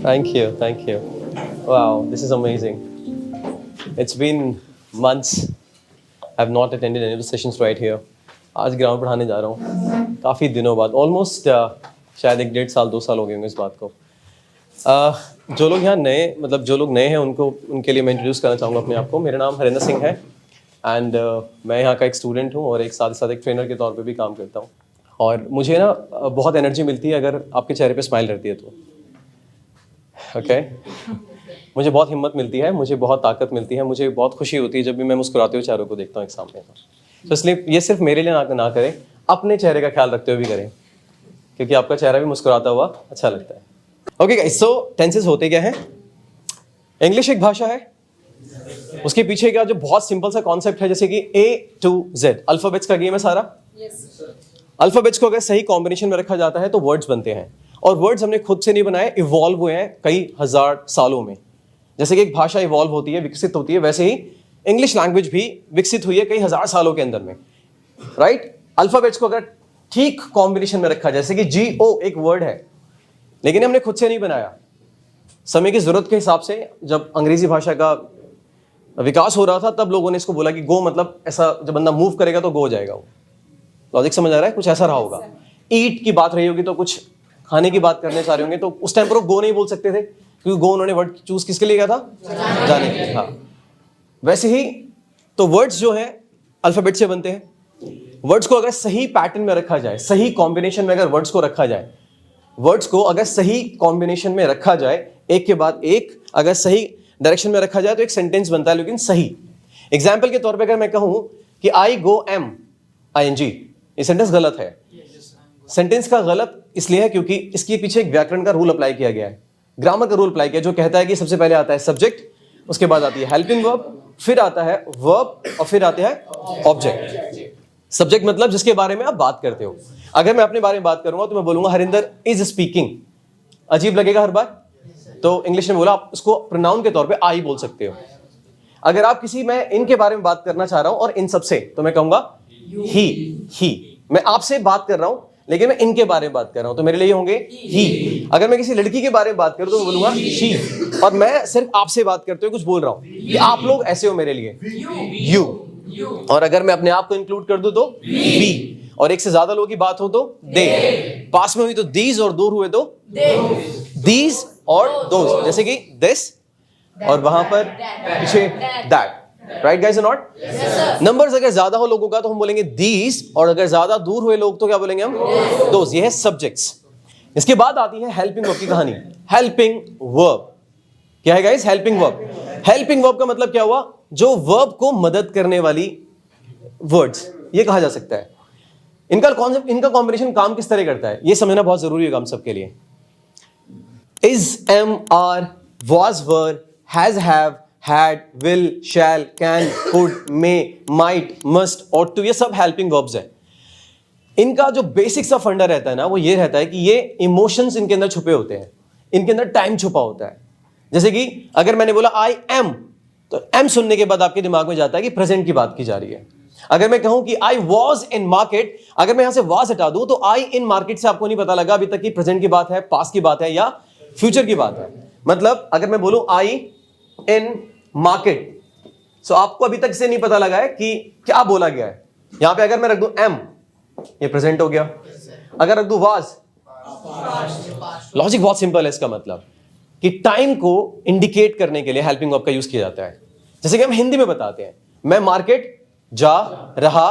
Thank you. Wow, this is amazing. It's been months. I've not attended any of the sessions right here. आज ground पढ़ाने जा रहा हूँ काफ़ी दिनों बाद ऑलमोस्ट शायद 1.5 साल 2 साल हो गए होंगे इस बात को। जो लोग यहाँ नए मतलब जो लोग नए हैं उनके लिए मैं इंट्रोड्यूस करना चाहूँगा अपने आप को। मेरा नाम हरिंदर सिंह है एंड मैं यहाँ का एक स्टूडेंट हूँ और एक साथ साथ एक ट्रेनर के तौर पे भी काम करता हूँ। और मुझे ना बहुत एनर्जी मिलती है अगर आपके चेहरे पे स्माइल रहती है तो ओके मुझे बहुत हिम्मत मिलती है, मुझे बहुत ताकत मिलती है, मुझे बहुत खुशी होती है जब भी मैं मुस्कुराते हुए चेहरों को देखता हूँ एक सामने। तो इसलिए ये सिर्फ मेरे लिए ना करें, अपने चेहरे का ख्याल रखते हुए भी करें क्योंकि आपका चेहरा भी मुस्कुराता हुआ अच्छा लगता है। ओके गाइस, सो टेंसेस होते क्या हैं? इंग्लिश एक भाषा है, उसके पीछे का जो बहुत सिंपल सा कॉन्सेप्ट है जैसे कि A to Z अल्फाबेट्स का गेम है सारा। अल्फाबेट्स को अगर सही कॉम्बिनेशन में रखा जाता है तो वर्ड्स बनते हैं और वर्ड्स हमने खुद से नहीं बनाए, इवॉल्व हुए हैं कई हजार सालों में। जैसे कि एक भाषा इवॉल्व होती है, विकसित होती है, वैसे ही इंग्लिश लैंग्वेज भी विकसित हुई है कई हजार सालों के अंदर में, राइट? अल्फाबेट्स को अगर ठीक कॉम्बिनेशन में रखा, जैसे कि GO एक वर्ड है लेकिन हमने खुद से नहीं बनाया, समय की जरूरत के हिसाब से जब अंग्रेजी भाषा का विकास हो रहा था तब लोगों ने इसको बोला कि गो मतलब ऐसा जब बंदा मूव करेगा तो गो हो जाएगा। वो लॉजिक समझ आ रहा है? कुछ ऐसा रहा होगा। ईट की बात रही होगी तो कुछ खाने की बात करने चाह रहे होंगे तो उस टाइम पर वो गो नहीं बोल सकते थे क्योंकि गो उन्होंने वर्ड चूज किसके लिए किया था? जाने के लिए। हाँ, वैसे ही तो वर्ड्स जो है अल्फाबेट से बनते हैं। वर्ड्स को अगर सही पैटर्न में रखा जाए, सही कॉम्बिनेशन में अगर वर्ड्स को रखा जाए, वर्ड्स को अगर सही कॉम्बिनेशन में रखा जाए, एक के बाद एक अगर सही डायरेक्शन में रखा जाए तो एक सेंटेंस बनता है, लेकिन सही। एग्जाम्पल के तौर पे अगर मैं कहूं कि आई गो एम ING, ये सेंटेंस गलत है। सेंटेंस का गलत इसलिए है क्योंकि इसके पीछे एक व्याकरण का रूल अप्लाई किया गया है, ग्रामर का रूल अप्लाई किया जो कहता है कि सबसे पहले आता है सब्जेक्ट, उसके बाद आती है हेल्पिंग वर्ब, फिर आता है वर्ब और फिर आते हैं ऑब्जेक्ट। सब्जेक्ट मतलब जिसके बारे में आप बात करते हो। अगर मैं अपने बारे में बात करूंगा तो मैं बोलूंगा हरिंदर इज स्पीकिंग। अजीब लगेगा हर बार, तो इंग्लिश में बोला आप उसको प्रोनाउन के तौर पे आई बोल सकते हो। अगर आप किसी मैं इनके बारे में बात करना चाह रहा हूं और इन सबसे, तो मैं कहूंगा ही। मैं आपसे बात कर रहा हूं लेकिन मैं इनके बारे में बात कर रहा हूं तो मेरे लिए होंगे ही। अगर मैं किसी लड़की के बारे में बात करूं तो मैं बोलूंगा शी। और मैं सिर्फ आपसे बात करते हुए कुछ बोल रहा हूं कि आप लोग ऐसे हो मेरे लिए, यू। और अगर मैं अपने आप को इंक्लूड कर दूं तो वी। और एक से ज्यादा लोगों की बात हो तो दे। पास में हुई तो दीज और दूर हुए तो दीज और दोज, जैसे कि दिस और वहां पर पीछे दैट। राइट गाइस और नॉट? नंबर्स अगर ज्यादा हो लोगों का तो हम बोलेंगे दीज और अगर ज्यादा दूर हुए लोग तो क्या बोलेंगे हम? दोज। ये है सब्जेक्ट्स। इसके बाद आती है हेल्पिंग वर्ब की कहानी। हेल्पिंग वर्ब क्या है guys? Helping verb. Helping verb का मतलब क्या हुआ? जो वर्ब को मदद करने वाली वर्ड्स, ये कहा जा सकता है। इनका कॉन्सेप्ट, इनका कॉम्बिनेशन काम किस तरह करता है ये समझना बहुत जरूरी है हम सबके लिए। Is, am, are, was, were, has, have, had, will, shall, can, could, may, might, must, ought to, ये सब हेल्पिंग वर्ब्स हैं। इनका जो बेसिक सा फंडा रहता है ना वो ये रहता है कि ये इमोशंस इनके अंदर छुपे होते हैं, इनके अंदर टाइम छुपा होता है। जैसे कि अगर मैंने बोला आई एम, तो एम सुनने के बाद आपके दिमाग में जाता है कि प्रेजेंट की बात की जा रही है। अगर मैं कहूं कि आई वॉज इन मार्केट, अगर मैं यहां से वॉज हटा दूं तो आई इन मार्केट से आपको नहीं पता लगा अभी तक कि प्रेजेंट की बात है, पास्ट की बात है या फ्यूचर की बात है। मतलब अगर मैं बोलूं आई इन मार्केट, सो आपको अभी तक से नहीं पता लगा है कि क्या बोला गया है। यहां पे अगर मैं रख दूं एम, ये प्रेजेंट हो गया। अगर रख दूं वाज, लॉजिक बहुत सिंपल है। इसका मतलब कि टाइम को इंडिकेट करने के लिए हेल्पिंग वर्ब का यूज किया जाता है। जैसे कि हम हिंदी में बताते हैं, मैं मार्केट जा रहा।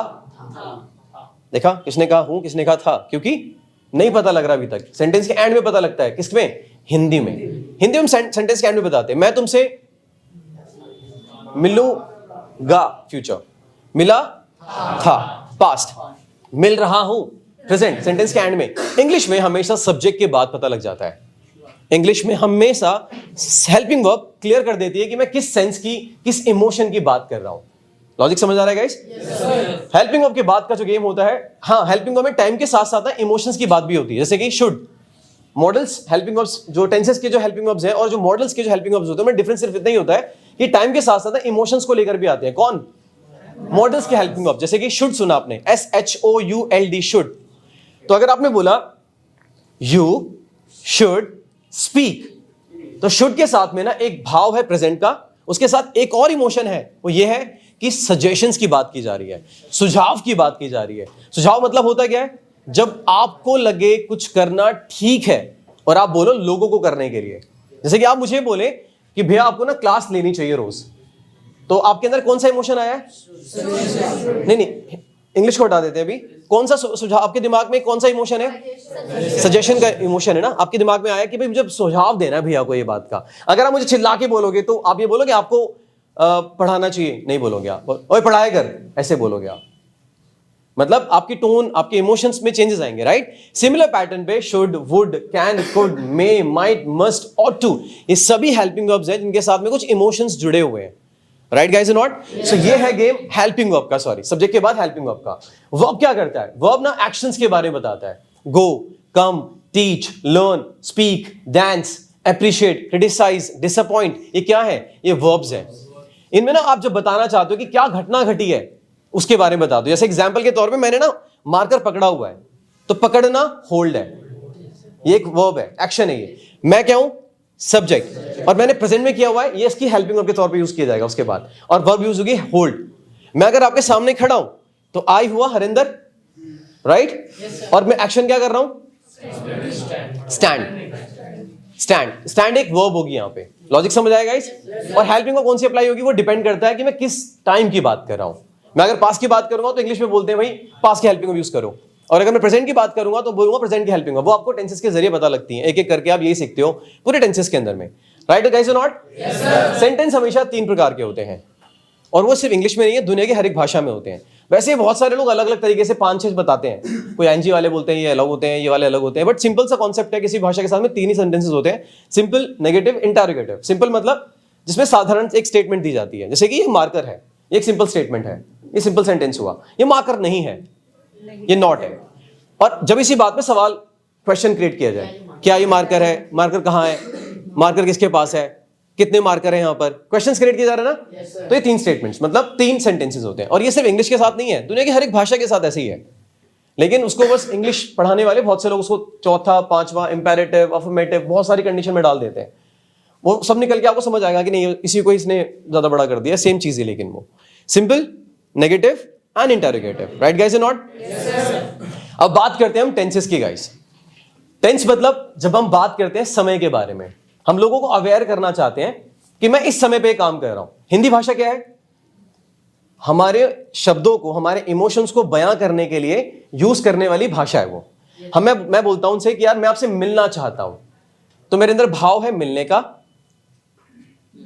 देखा, किसने कहा हूं, किसने कहा था? क्योंकि नहीं पता लग रहा अभी तक। सेंटेंस के एंड में पता लगता है। किसमें? हिंदी में। हिंदी में सेंटेंस के एंड में बताते हैं मैं तुमसे मिलूंगा, फ्यूचर। मिला था, पास्ट। मिल रहा हूं, प्रेजेंट, सेंटेंस के एंड में। इंग्लिश में हमेशा सब्जेक्ट के बाद पता लग जाता है। इंग्लिश में हमेशा हेल्पिंग वर्ब क्लियर कर देती है कि मैं किस सेंस की, किस इमोशन की बात कर रहा हूं। लॉजिक समझ आ रहा है गाइस? हेल्पिंग वर्ब के बाद का जो गेम होता है, हाँ, हेल्पिंग वर्ब में टाइम के साथ साथ इमोशंस की बात भी होती है। जैसे कि शुड। मॉडल्स हेल्पिंग वर्ब्स, जो टेंसेस के जो हेल्पिंग वर्ब्स हैं और जो मॉडल्स के जो हेल्पिंग वर्ब्स होते हैं, डिफरेंस सिर्फ इतना ही होता है कि टाइम के साथ साथ इमोशंस को लेकर भी आते हैं। कौन? मॉडल्स के हेल्पिंग वर्ब। जैसे कि शुड सुना आपने, SHOULD, शुड। तो अगर आपने बोला यू शुड स्पीक, तो शुड के साथ में ना एक भाव है प्रेजेंट का, उसके साथ एक और इमोशन है, वो ये है कि सजेशंस की बात की जा रही है, सुझाव की बात की जा रही है। सुझाव मतलब होता क्या है, जब आपको लगे कुछ करना ठीक है और आप बोलो लोगों को करने के लिए। जैसे कि आप मुझे बोले कि भैया आपको ना क्लास लेनी चाहिए रोज, तो आपके अंदर कौन सा इमोशन आया है? नहीं, इंग्लिश को हटा देते हैं अभी। कौन सा सुझाव आपके दिमाग में, कौन सा इमोशन है? सजेशन का इमोशन है ना। आपके दिमाग में आया कि भाई मुझे सुझाव देना है भैया को ये बात का। अगर आप मुझे चिल्ला के बोलोगे तो आप ये बोलोगे आपको पढ़ाना चाहिए, नहीं बोलोगे आप, ओए पढ़ाया कर, ऐसे बोलोगे आप। मतलब आपकी टोन, आपके इमोशंस में चेंजेस आएंगे, राइट? सिमिलर पैटर्न पे should, would, can, could, may, might, must, ought to, ये सभी हेल्पिंग वर्ब्स हैं जिनके साथ में कुछ इमोशंस जुड़े हुए हैं, राइट गाइस नॉट? सो ये है गेम हेल्पिंग वर्ब का, सॉरी सब्जेक्ट के बाद हेल्पिंग वर्ब का। वर्ब क्या करता है? वर्ब ना एक्शंस के बारे में बताता है। Go, come, teach, learn, speak, dance, appreciate, criticise, disappoint, ये क्या है? ये वर्ब्स हैं। इनमें ना आप जब बताना चाहते हो कि क्या घटना घटी है उसके बारे में बता दो। जैसे एग्जाम्पल के तौर पे मैंने ना मार्कर पकड़ा हुआ है, तो पकड़ना होल्ड है, ये एक वर्ब है, एक्शन है ये। मैं क्या हूं? सब्जेक्ट, और मैंने प्रेजेंट में किया हुआ है, ये इसकी हेल्पिंग वर्ब के तौर पे यूज किया जाएगा उसके बाद, और वर्ब यूज होगी होल्ड। मैं अगर आपके सामने खड़ा हूं तो आई हुआ हरिंदर, राइट? और मैं एक्शन क्या कर रहा हूं? स्टैंड। स्टैंड एक वर्ब होगी यहां पे। लॉजिक समझ आएगा इस? और हेल्पिंग वर्ब कौन सी अप्लाई होगी? वो डिपेंड करता है कि मैं किस टाइम की बात कर रहा हूं। मैं अगर पास्ट की बात करूंगा तो इंग्लिश में बोलते हैं भाई पास्ट की हेल्पिंग वर्ब यूज करो, और अगर मैं प्रेजेंट की बात करूंगा तो बोलूंगा प्रेजेंट की हेल्पिंग वर्ब। वो आपको टेंसेस के जरिए पता लगती है, एक एक करके आप यही सीखते हो पूरे टेंसेस के अंदर में, राइट गाइस और नॉट? सेंटेंस हमेशा 3 प्रकार के होते हैं, और वो सिर्फ इंग्लिश में नहीं है, दुनिया की हर एक भाषा में होते हैं। वैसे बहुत सारे लोग अलग अलग तरीके से 5-6 बताते हैं, कोई एनजी वाले बोलते हैं ये अलग होते हैं, ये वाले अलग होते हैं, बट सिंपल सा कॉन्सेप्ट है, किसी भाषा के साथ में 3 ही सेंटेंसेस होते हैं, सिंपल, नेगेटिव, इंटरोगेटिव। सिंपल मतलब जिसमें साधारण एक स्टेटमेंट दी जाती है, जैसे कि ये मार्कर है, ये एक सिंपल स्टेटमेंट है, ये सिंपल सेंटेंस हुआ। ये मार्कर नहीं है, ये नॉट है। और जब इसी बात पे सवाल, क्वेश्चन क्रिएट किया जाए, क्या ये मार्कर है? मार्कर कहाँ है? मार्कर किसके पास है? कितने मार्कर हैं यहाँ पर? क्वेश्चंस क्रिएट किए जा रहे हैं ना। तो ये 3 स्टेटमेंट्स मतलब 3 सेंटेंसेस होते हैं, और ये सिर्फ इंग्लिश के साथ नहीं है, दुनिया की हर एक भाषा के साथ ऐसे ही है। लेकिन उसको बस इंग्लिश पढ़ाने वाले बहुत से लोग उसको चौथा, पांचवा, इंपेरेटिव, अफर्मेटिव, बहुत सारी कंडीशन में डाल देते हैं। वो सब निकल के आपको समझ आएगा कि नहीं, इसी को इसने ज्यादा बड़ा कर दिया, सेम चीज है, लेकिन वो simple, negative and interrogative, right guys और नॉट? अब बात करते हैं हम टेंसेस की गाइस। टेंस मतलब जब हम बात करते हैं समय के बारे में, हम लोगों को अवेयर करना चाहते हैं कि मैं इस समय पे काम कर रहा हूं। हिंदी भाषा क्या है? हमारे शब्दों को, हमारे इमोशंस को बयां करने के लिए यूज करने वाली भाषा है वो। मैं बोलता हूं उनसे कि यार मैं आपसे मिलना चाहता हूं, तो मेरे अंदर भाव है मिलने का,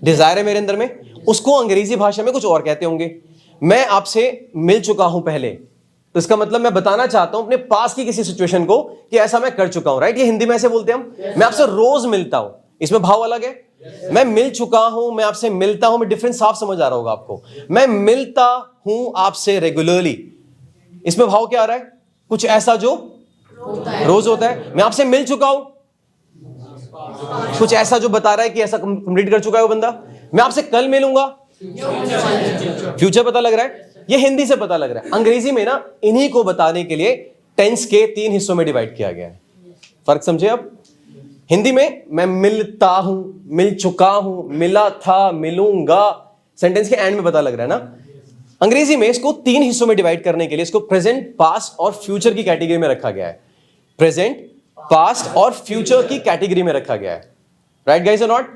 डिजायर है मेरे अंदर में। उसको अंग्रेजी भाषा में कुछ और कहते होंगे। मैं आपसे मिल चुका हूं पहले, तो इसका मतलब मैं बताना चाहता हूं अपने पास की किसी सिचुएशन को कि ऐसा मैं कर चुका हूं, राइट? ये हिंदी में ऐसे बोलते हैं हम। मैं आपसे रोज मिलता हूं, इसमें भाव अलग है। मैं मिल चुका हूं, मैं आपसे मिलता हूं, मैं डिफरेंस साफ समझ आ रहा होगा आपको। मैं मिलता हूं आपसे रेगुलरली, इसमें भाव क्या आ रहा है? कुछ ऐसा जो रोज होता है। मैं आपसे मिल चुका हूं, कुछ ऐसा जो बता रहा है कि ऐसा कंप्लीट कर चुका है वो बंदा। मैं आपसे कल मिलूंगा, फ्यूचर पता लग रहा है। ये हिंदी से पता लग रहा है। अंग्रेजी में ना इन्हीं को बताने के लिए टेंस के 3 हिस्सों में डिवाइड किया गया है। फर्क समझे अब? हिंदी में मैं मिलता हूं, मिल चुका हूं, मिला था, मिलूंगा, सेंटेंस के एंड में पता लग रहा है ना। अंग्रेजी में इसको 3 हिस्सों में डिवाइड करने के लिए इसको प्रेजेंट, पास्ट और फ्यूचर की कैटेगरी में रखा गया है। प्रेजेंट, पास्ट और फ्यूचर की कैटेगरी में रखा गया है, राइट गाइस और नॉट?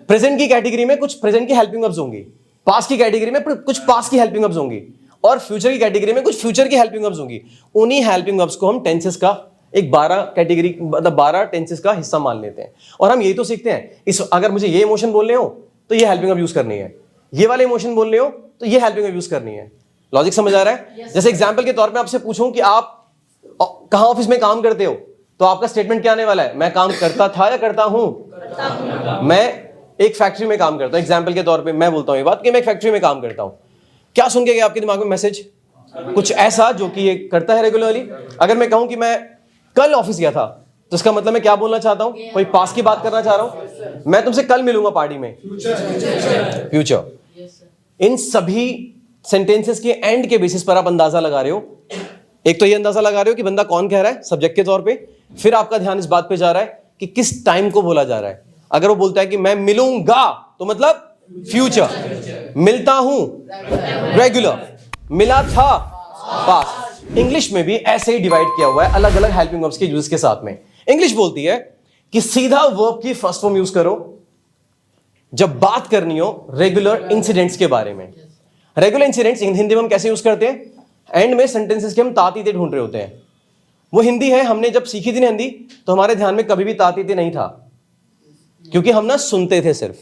प्रेजेंट की कैटेगरी में कुछ प्रेजेंट की हेल्पिंग वर्ब्स होंगी, पास्ट की कैटेगरी में कुछ पास्ट की हेल्पिंग वर्ब्स होंगी, और फ्यूचर की कैटेगरी में कुछ फ्यूचर की हेल्पिंग वर्ब्स होंगी। उन्हीं हेल्पिंग वर्ब्स को हम टेंसेस का एक 12 कैटेगरी, मतलब 12 टेंसेस का हिस्सा मान लेते हैं। और हम यही तो सीखते हैं, इस अगर मुझे ये इमोशन बोलने हो तो ये हेल्पिंग वर्ब यूज करनी है, ये वाले इमोशन बोलने हो तो ये हेल्पिंग वर्ब यूज करनी है। लॉजिक समझ आ रहा है? जैसे एग्जांपल के तौर पे आपसे पूछूं कि आप कहां ऑफिस में काम करते हो, तो आपका स्टेटमेंट क्या आने वाला है? मैं काम करता था या करता हूं? मैं एक फैक्ट्री में काम करता हूं। एग्जांपल के तौर पे मैं बोलता हूं ये बात कि मैं एक फैक्ट्री में काम करता हूं। क्या सुन के गया आपके दिमाग में मैसेज? कुछ ऐसा जो कि ये करता है रेगुलरली। अगर मैं कहूं कि मैं कल ऑफिस गया था, तो इसका मतलब मैं क्या बोलना चाहता हूं? कोई पास्ट की बात करना चाह रहा हूं। मैं तुमसे कल मिलूंगा पार्टी में, फ्यूचर। इन सभी सेंटेंसेस के एंड के बेसिस पर आप अंदाजा लगा रहे हो। एक तो ये अंदाजा लगा रहे हो कि बंदा कौन कह रहा है, सब्जेक्ट के तौर पे। फिर आपका ध्यान इस बात पे जा रहा है कि किस टाइम को बोला जा रहा है। अगर वो बोलता है कि मैं मिलूंगा तो मतलब फ्यूचर, मिलता हूं रेगुलर, मिला था पास्ट। इंग्लिश में भी ऐसे ही डिवाइड किया हुआ है अलग अलग हेल्पिंग वर्ब्स के यूज के साथ में। इंग्लिश बोलती है कि सीधा वर्ब की फर्स्ट फॉर्म यूज करो जब बात करनी हो रेगुलर इंसिडेंट्स के बारे में। रेगुलर इंसिडेंट्स हिंदी में हम कैसे यूज करते हैं? एंड में सेंटेंसेस के हम तातीते ढूंढ रहे होते हैं। वो हिंदी है, हमने जब सीखी थी ना हिंदी तो हमारे ध्यान में कभी भी तातीते नहीं था, क्योंकि हम ना सुनते थे सिर्फ,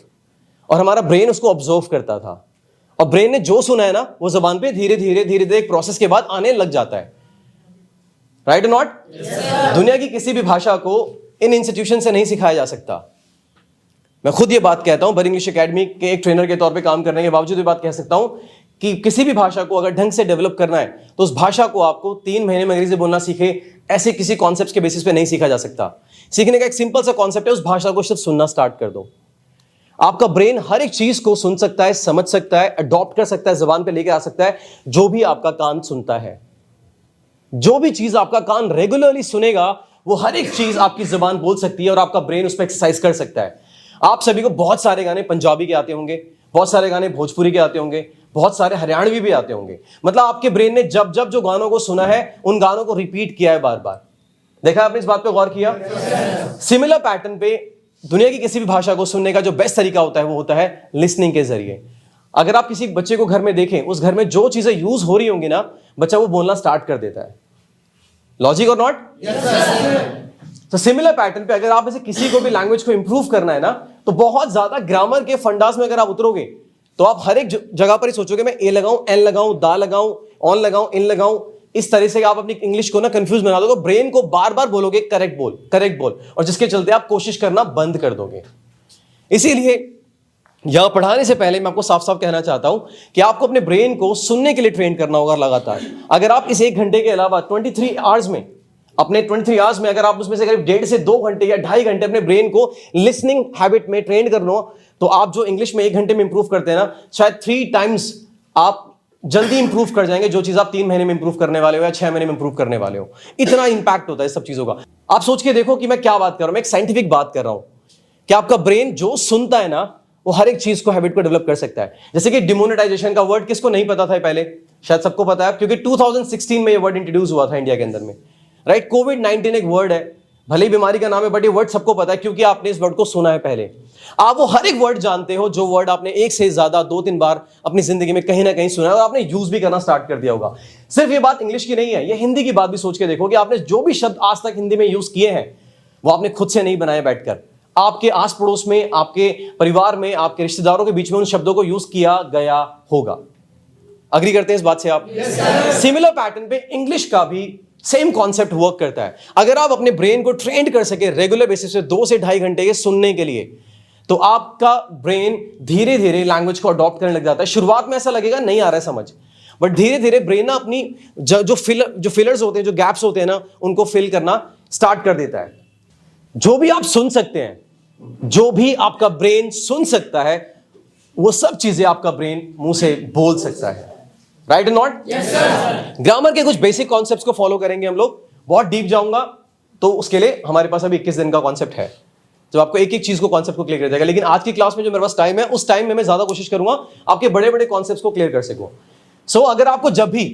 और हमारा ब्रेन उसको ऑब्जर्व करता था, और ब्रेन ने जो सुना है ना वो जबान पे धीरे धीरे एक प्रोसेस के बाद आने लग जाता है। राइट और नॉट? दुनिया की किसी भी भाषा को इन इंस्टीट्यूशन से नहीं सिखाया जा सकता। मैं खुद ये बात कहता हूं, बर इंग्लिश एकेडमी के एक ट्रेनर के तौर पे काम करने के बावजूद ये बात कह सकता हूं कि किसी भी भाषा को अगर ढंग से डेवलप करना है तो उस भाषा को आपको 3 महीने में अंग्रेजी बोलना सीखे ऐसे किसी कॉन्सेप्ट के बेसिस पे नहीं सीखा जा सकता। सीखने का एक सिंपल सा कॉन्सेप्ट है, उस भाषा को सिर्फ सुनना स्टार्ट कर दो। आपका ब्रेन हर एक चीज को सुन सकता है, समझ सकता है, अडॉप्ट कर सकता है, जबान पे लेके आ सकता है, जो भी आपका कान सुनता है। जो भी चीज आपका कान रेगुलरली सुनेगा वो हर एक चीज आपकी जबान बोल सकती है और आपका ब्रेन उस पर एक्सरसाइज कर सकता है। आप सभी को बहुत सारे गाने पंजाबी के आते होंगे, बहुत सारे गाने भोजपुरी के आते होंगे, बहुत सारे हरियाणवी भी आते होंगे। मतलब आपके ब्रेन ने जब जब जो गानों को सुना है उन गानों को रिपीट किया है बार बार। देखा आपने इस बात पे गौर किया? सिमिलर पैटर्न पे दुनिया की किसी भी भाषा को सुनने का जो बेस्ट तरीका होता है वो होता है लिसनिंग के जरिए। अगर आप किसी बच्चे को घर में देखें, उस घर में जो चीजें यूज हो रही होंगी ना, बच्चा वो बोलना स्टार्ट कर देता है। लॉजिक और नॉट? तो सिमिलर पैटर्न पे अगर आप ऐसे किसी को भी लैंग्वेज को इंप्रूव करना है ना, तो बहुत ज्यादा ग्रामर के फंडास में अगर आप उतरोगे तो आप हर एक जगह पर ही सोचोगे मैं ए लगाऊं, एन लगाऊं, दा लगाऊं, ऑन लगाऊं, इन लगाऊं। इस तरह से आप अपनी इंग्लिश को ना कंफ्यूज बना दोगे, ब्रेन को बार बार बोलोगे करेक्ट बोल, करेक्ट बोल, और जिसके चलते आप कोशिश करना बंद कर दोगे। इसीलिए यहां पढ़ाने से पहले मैं आपको साफ साफ कहना चाहता हूं कि आपको अपने ब्रेन को सुनने के लिए ट्रेन करना होगा लगातार। अगर आप इस 1 घंटे के अलावा 23 आवर्स में, अपने 23 आवर्स में अगर आप उसमें से करीब 1.5 से 2 घंटे या 2.5 घंटे अपने ब्रेन को लिसनिंग हैबिट में ट्रेन कर लो, तो आप जो इंग्लिश में 1 घंटे में इंप्रूव करते हैं ना, शायद 3 टाइम्स आप जल्दी इंप्रूव कर जाएंगे जो चीज आप 3 महीने में इंप्रूव करने वाले हो या 6 महीने में इंप्रूव करने वाले हो। इतना इंपैक्ट होता है सब चीजों का। आप सोच के देखो कि मैं क्या बात कर रहा हूं, मैं एक साइंटिफिक बात कर रहा हूं कि आपका ब्रेन जो सुनता है ना वो हर एक चीज को, हैबिट को डेवलप कर सकता है। जैसे कि डिमोनेटाइजेशन का वर्ड किसको नहीं पता था पहले? शायद सबको पता है, क्योंकि 2016 में ये वर्ड इंट्रोड्यूस हुआ था इंडिया के अंदर में। राइट? कोविड-19 एक वर्ड है, भले ही बीमारी का नाम है, बट ये वर्ड सबको पता है क्योंकि आपने इस वर्ड को सुना है पहले। आप वो हर एक वर्ड जानते हो जो वर्ड आपने 1 से ज्यादा 2-3 बार अपनी जिंदगी में कहीं ना कहीं सुना है और आपने यूज भी करना स्टार्ट कर दिया होगा। सिर्फ ये बात इंग्लिश की नहीं है, ये हिंदी की बात भी सोच के देखो कि आपने जो भी शब्द आज तक हिंदी में यूज किए हैं वो आपने खुद से नहीं बनाए बैठकर। आपके आस पड़ोस में, आपके परिवार में, आपके रिश्तेदारों के बीच में उन शब्दों को यूज किया गया होगा। अग्री करते हैं इस बात से आप? सिमिलर पैटर्न पे इंग्लिश का भी सेम कॉन्सेप्ट वर्क करता है। अगर आप अपने ब्रेन को ट्रेन कर सके रेगुलर बेसिस पे 2 से 2.5 घंटे के सुनने के लिए, तो आपका ब्रेन धीरे धीरे लैंग्वेज को अडॉप्ट करने लग जाता है। शुरुआत में ऐसा लगेगा नहीं आ रहा है समझ, बट धीरे धीरे ब्रेन ना अपनी जो फिलर्स होते हैं, जो गैप्स होते हैं ना, उनको फिल करना स्टार्ट कर देता है। जो भी आप सुन सकते हैं, जो भी आपका ब्रेन सुन सकता है, वो सब चीजें आपका ब्रेन मुंह से बोल सकता है। राइट और नॉट? ग्रामर के कुछ बेसिक कॉन्सेप्ट्स को फॉलो करेंगे हम लोग। बहुत डीप जाऊंगा तो उसके लिए हमारे पास अभी 21 दिन का कॉन्सेप्ट है, जो आपको एक एक चीज को कॉन्सेप्ट को क्लियर कर देगा। लेकिन आज की क्लास में जो मेरे पास टाइम है, उस टाइम में मैं ज्यादा कोशिश करूंगा आपके बड़े बड़े कॉन्सेप्ट्स को क्लियर कर सकूं। सो अगर आपको जब भी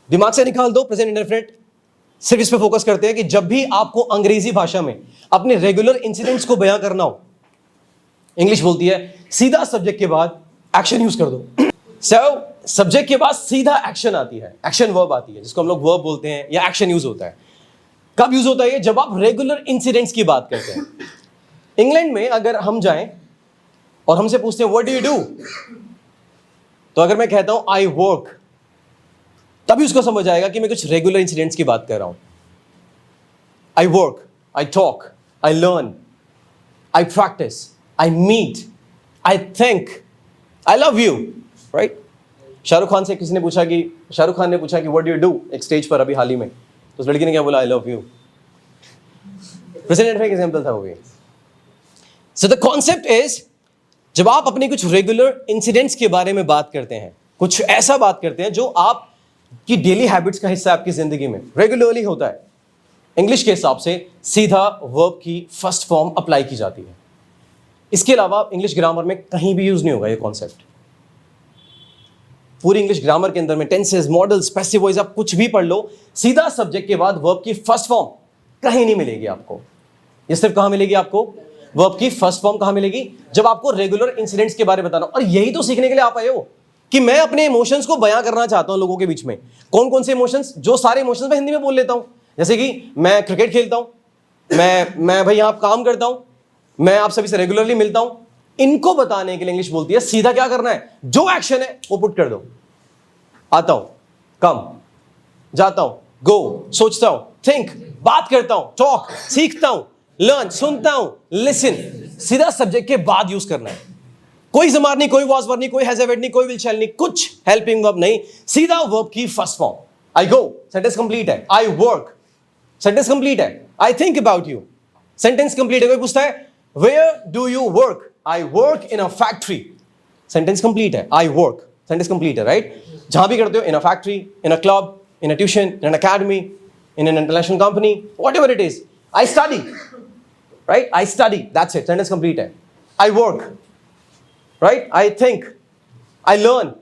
दिमाग से निकाल दो प्रेजेंट इंडेफिनिट, सिर्फ इस पे फोकस करते हैं कि जब भी आपको अंग्रेजी भाषा में अपने रेगुलर इंसिडेंट्स को बयां करना हो, इंग्लिश बोलती है सीधा सब्जेक्ट के बाद एक्शन यूज कर दो। सब्जेक्ट के बाद सीधा एक्शन आती है, एक्शन वर्ब आती है, जिसको हम लोग वर्ब बोलते हैं या एक्शन यूज होता है। कब यूज होता है? जब आप रेगुलर इंसिडेंट्स की बात करते हैं। इंग्लैंड में अगर हम जाएं और हमसे पूछते हैं व्हाट डू यू डू, तो अगर मैं कहता हूं आई वर्क, तभी उसको समझ आएगा कि मैं कुछ रेगुलर इंसिडेंट्स की बात कर रहा हूं। I work, I talk, I learn, I practise, I meet, I think, I love you. Right? Shahrukh Khan से किसी ने पूछा कि, शाहरुख खान ने पूछा कि व्हाट डू यू डू, एक स्टेज पर अभी हाल ही में, तो उस लड़की ने क्या बोला? आई लव यू। प्रेजेंट में एग्जांपल था वो भी। सो द कॉन्सेप्ट इज, जब आप अपने कुछ रेगुलर इंसिडेंट्स के बारे में बात करते हैं, कुछ ऐसा बात करते हैं जो आप की डेली हैबिट्स का हिस्सा आपकी जिंदगी में रेगुलरली होता है, इंग्लिश के हिसाब से सीधा वर्ब की फर्स्ट फॉर्म अप्लाई की जाती है। इसके अलावा इंग्लिश ग्रामर में कहीं भी यूज नहीं होगा ये कॉन्सेप्ट। पूरी इंग्लिश ग्रामर के अंदर में टेंसेस, मॉडल्स, पैसिव वॉइस, आप कुछ भी पढ़ लो, सीधा सब्जेक्ट के बाद वर्ब की फर्स्ट फॉर्म कहीं नहीं मिलेगी आपको। ये सिर्फ कहां मिलेगी आपको? वर्ब की फर्स्ट फॉर्म कहां मिलेगी? जब आपको रेगुलर इंसिडेंट्स के बारे में बताना। और यही तो सीखने के लिए आप आए हो कि मैं अपने इमोशंस को बयां करना चाहता हूं लोगों के बीच में। कौन कौन से इमोशंस? जो सारे इमोशंस मैं हिंदी में बोल लेता हूं। जैसे कि मैं क्रिकेट खेलता हूं, मैं भाई यहां काम करता हूं, मैं आप सभी से रेगुलरली मिलता हूं। इनको बताने के लिए इंग्लिश बोलती है सीधा क्या करना है, जो एक्शन है वो पुट कर दो। आता हूं, कम, जाता हूं, गो, सोचता हूं, थिंक, बात करता हूं, टॉक, सीखता हूं, लर्न, सुनता हूं, लिसन। सीधा सब्जेक्ट के बाद यूज करना है। कोई ज़मार नहीं, कोई वाज वर्ब नहीं, कोई हैज हैव नहीं, कोई विल शैल नहीं, कुछ हेल्पिंग वर्ब नहीं, सीधा वर्ब की first form. I go, sentence complete है। आई वर्क, सेंटेंस कंप्लीट है। I think about you, sentence complete है। कोई पूछता है where do you work? I work in a factory, sentence complete है। आई वर्क, सेंटेंस कंप्लीट है, right? जहां भी करते हो, in a factory, in a club, in a tuition, in an academy, in an international company, whatever it is. I study, right? I study, that's it, sentence complete है। I work, right? I think, I learn,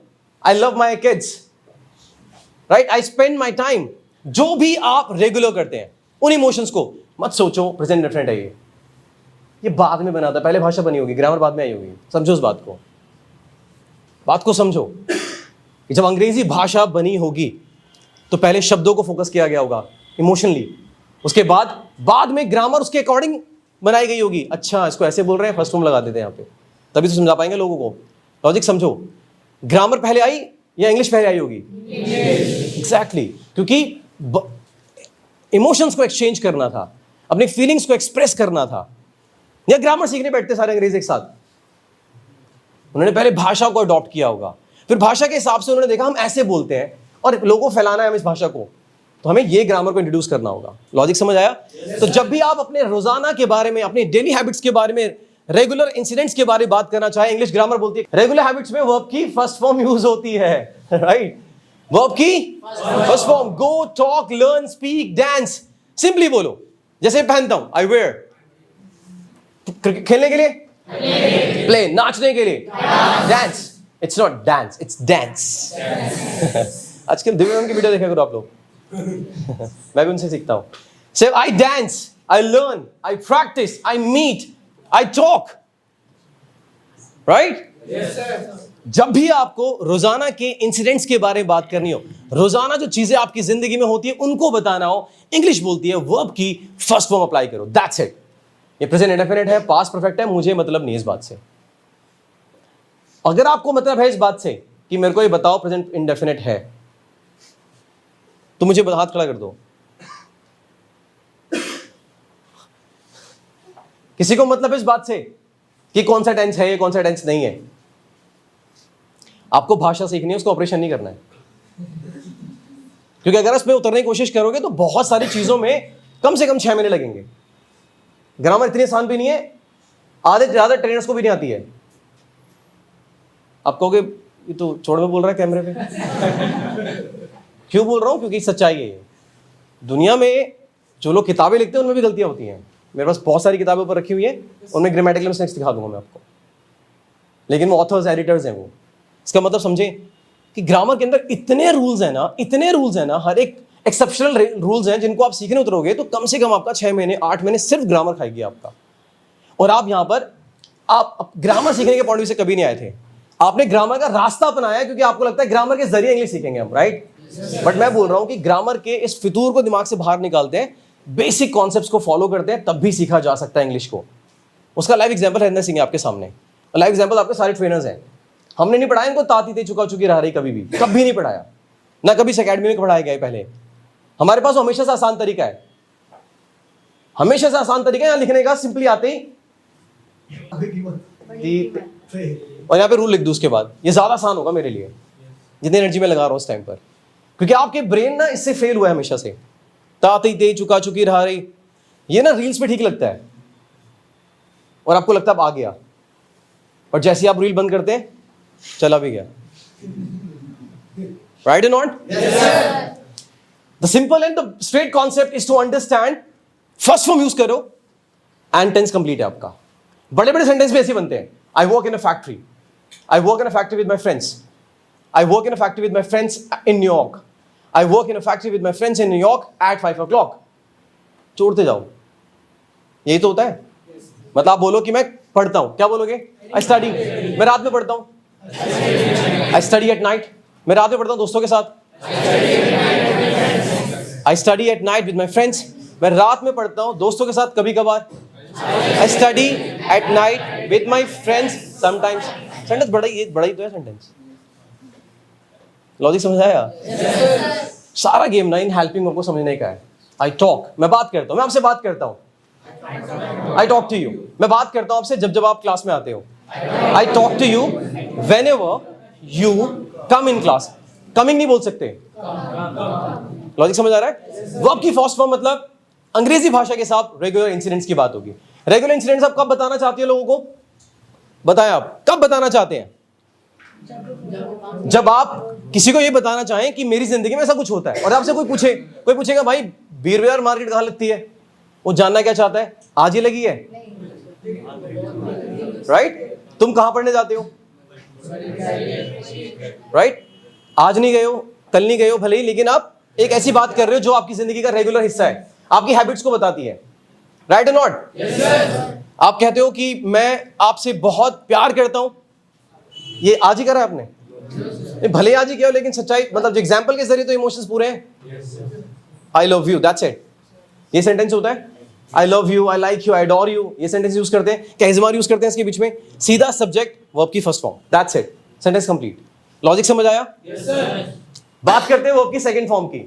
I love my kids, right? I spend my time. जो भी आप regular करते हैं उन emotions को मत सोचो प्रेजेंट इंडेफिनिट है ये बाद में बना था, पहले भाषा बनी होगी, ग्रामर बाद में आई होगी। समझो उस बात को समझो कि जब अंग्रेजी भाषा बनी होगी तो पहले शब्दों को फोकस किया गया होगा इमोशनली, उसके बाद में ग्रामर उसके अकॉर्डिंग बनाई गई होगी। अच्छा इसको ऐसे बोल रहे हैं, फर्स्ट फॉर्म लगा देते हैं यहाँ पे, तभी तो समझा पाएंगे लोगों को। लॉजिक समझो, ग्रामर पहले आई या इंग्लिश पहले आई होगी? एग्जैक्टली, क्योंकि इमोशंस को एक्सचेंज करना था, अपनी फीलिंग्स को एक्सप्रेस करना था। या ग्रामर सीखने बैठते सारे अंग्रेज एक साथ, उन्होंने पहले भाषा को अडॉप्ट किया होगा, फिर भाषा के हिसाब से उन्होंने देखा हम ऐसे बोलते हैं और लोगों को फैलाना है हमें इस भाषा को, तो हमें ये ग्रामर को इंट्रोड्यूस करना होगा। लॉजिक समझ आया? तो जब भी आप अपने रोजाना के बारे में, अपने डेली हैबिट्स के बारे में, रेगुलर इंसिडेंट्स के बारे में बात करना चाहे, इंग्लिश ग्रामर बोलती है रेगुलर हैबिट्स में वर्ब की फर्स्ट फॉर्म यूज होती है, राइट? वर्ब की first form. Go, talk, learn, speak, dance. Simply बोलो, जैसे पहनता हूं, आई वेयर। खेलने के लिए प्ले, नाचने के लिए dance. It's not dance, it's dance. आजकल दिव्यांग की वीडियो देखा करो आप लोग। मैं भी उनसे सीखता हूं। Say I dance, I learn, I practise, I meet, I talk, right? जब भी आपको रोजाना के इंसिडेंट्स के बारे में बात करनी हो, रोजाना जो चीजें आपकी जिंदगी में होती है उनको बताना हो, इंग्लिश बोलती है वर्ब की फर्स्ट फॉर्म अप्लाई करो, दैट्स इट। ये प्रेजेंट इंडेफिनिट है, पास्ट परफेक्ट है, मुझे मतलब नहीं इस बात से। अगर आपको मतलब है इस बात से कि मेरे को ये बताओ प्रेजेंट इंडेफिनिट है, तो मुझे हाथ खड़ा कर दो। किसी को मतलब है इस बात से कि कौन सा टेंस है ये, कौन सा टेंस नहीं है? आपको भाषा सीखनी है, उसको ऑपरेशन नहीं करना है। क्योंकि अगर इसमें उतरने की कोशिश करोगे तो बहुत सारी चीजों में कम से कम 6 महीने लगेंगे। ग्रामर इतनी आसान भी नहीं है, आधे ज्यादा ट्रेनर्स को भी नहीं आती है। आप कहोगे ये तो छोड़ में बोल रहा है कैमरे पे। क्यों बोल रहा हूं? क्योंकि सच्चाई है ये। दुनिया में जो लोग किताबें लिखते हैं उनमें भी गलतियां होती हैं। मेरे पास बहुत सारी किताबें ऊपर रखी हुई है, उनमें ग्रामेटिकल मिस्टेक्स दिखा दूंगा मैं आपको, लेकिन वो ऑथर्स, एडिटर्स हैं वो। इसका मतलब समझे कि ग्रामर के अंदर इतने रूल्स हैं ना, हर एक एक्सेप्शनल रूल्स हैं जिनको आप सीखने उतरोगे तो कम से कम आपका 6 महीने 8 महीने सिर्फ ग्रामर खाएगी आपका। और आप यहां पर आप ग्रामर सीखने के पॉइंट ऑफ व्यू से कभी नहीं आए थे, आपने ग्रामर का रास्ता अपनाया क्योंकि आपको लगता है ग्रामर के जरिए इंग्लिश सीखेंगे हम, राइट? बट मैं बोल रहा हूं कि ग्रामर के इस फितूर को दिमाग से बाहर निकालते हैं, बेसिक कॉन्सेप्ट्स को फॉलो करते हैं, तब भी सीखा जा सकता है इंग्लिश को। उसका लाइव एग्जांपल हरिंदर सिंह है आपके सामने, और लाइव एग्जांपल आपके सारे ट्रेनर्स हैं। हमने नहीं पढ़ाया इनको ताती ते चुका चुकी रह रही, कभी नहीं पढ़ाया, ना कभी इस अकेडमी में पढ़ाया गया पहले। हमारे पास हमेशा से आसान तरीका है, हमेशा से आसान तरीका है यहाँ लिखने का। सिंपली आते ही और यहाँ पे रूल लिख दूं उसके बाद, ये ज्यादा आसान होगा मेरे लिए जितनी एनर्जी में लगा रहा हूं उस टाइम पर, क्योंकि आपके ब्रेन ना इससे फेल हुआ है हमेशा से। ताती ते चुका चुकी रह रही, ये ना रील्स पे ठीक लगता है और आपको लगता है अब आ गया, और जैसे ही आप रील बंद करते हैं चला भी गया। राइट और not? The simple and the straight concept is to understand first form use करो एंड टेंस कंप्लीट है आपका। बड़े बड़े सेंटेंस भी ऐसे बनते हैं. I work in a factory. I work in a factory with my friends. I work in a factory with my friends in New York. I work in a factory with my friends in New York at 5 o'clock. जोड़ते जाओ. यही तो होता है. मतलब आप बोलो कि मैं पढ़ता हूं, क्या बोलोगे? I study. मैं रात में पढ़ता हूं. I study at night. मैं रात में पढ़ता हूं दोस्तों के साथ. I study at night with my friends. मैं रात में पढ़ता हूं दोस्तों के साथ कभी कभार. I study at night with my friends sometimes. Sentence बड़ा ही तो है सेंटेंस. लॉजिक समझ आया? सारा गेम ना इन हेल्पिंग वर्ब को समझने का है. आई टॉक, मैं बात करता हूं, मैं आपसे बात करता हूं. आई टॉक टू यू, मैं बात करता हूं आपसे जब आप क्लास में आते हो. I talk to you whenever you come in class. Coming नहीं बोल सकते. लॉजिक समझ आ रहा है? वर्ब की फर्स्ट फॉर्म मतलब अंग्रेजी भाषा के साथ रेगुलर इंसिडेंट्स की बात होगी. रेगुलर इंसिडेंट्स आप कब बताना चाहते हैं लोगों को? बताएं आप कब बताना चाहते हैं? जब आप किसी को ये बताना चाहें कि मेरी जिंदगी में ऐसा कुछ होता है और आपसे कोई पूछेगा भाई बीर बाजार मार्केट कहां लगती है, वो जानना क्या चाहता है? आज ही लगी है, राइट? तुम कहां पढ़ने जाते हो, राइट? आज नहीं गए हो, कल नहीं गए हो भले ही, लेकिन आप एक ऐसी बात कर रहे हो जो आपकी जिंदगी का रेगुलर हिस्सा है, आपकी हैबिट्स को बताती है. राइट और नॉट? आप कहते हो कि मैं आपसे बहुत प्यार करता हूं. ये आज ही करा है आपने, भले ही आज ही किया हो, लेकिन सच्चाई मतलब एग्जाम्पल के जरिए तो इमोशंस पूरे हैं. आई लव यू, दैट्स इट. ये सेंटेंस होता है. आई love you, I like you, I adore you, ये सेंटेंस यूज करते हैं. कैजमार यूज करते हैं इसके बीच में. सीधा सब्जेक्ट वर्ब की first form, that's it. Sentence complete. Logic समझ आया? बात करते हैं वर्ब की सेकंड फॉर्म की.